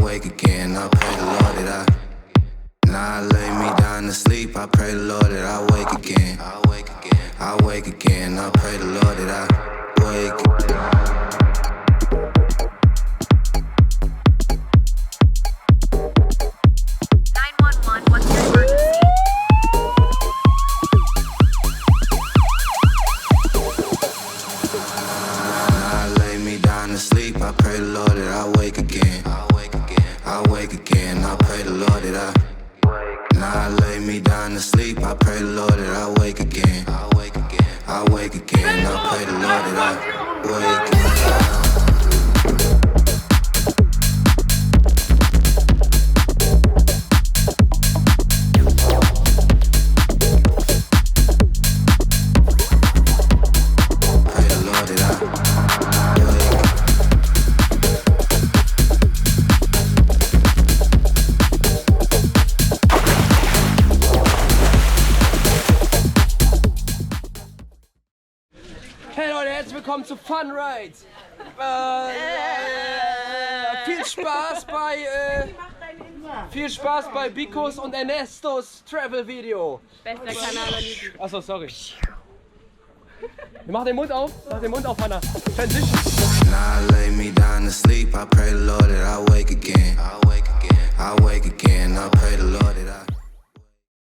wake again. I pray the Lord that now I lay me down to sleep. I pray the Lord that I wake again. I wake again. I wake again. I pray the Lord that I wake again. 911, what's your emergency? Now I lay me down to sleep. I pray the Lord that I wake again. I wake again. I wake again. I pray the Lord that I now I lay me down to sleep. I pray the Lord that I wake again. I wake again. I wake again. I pray the Lord that I wake again. Pray the Lord that I wake. Hey Leute, herzlich willkommen zu Fun Rides. Viel Spaß bei Bikos und Ernestos Travel Video. Bester Kanal on YouTube. Achso, sorry. Mach den Mund auf, Hannah. Transition. Now I lay me down to sleep. I pray the Lord that I wake again. I wake again. I wake again. I pray the Lord that I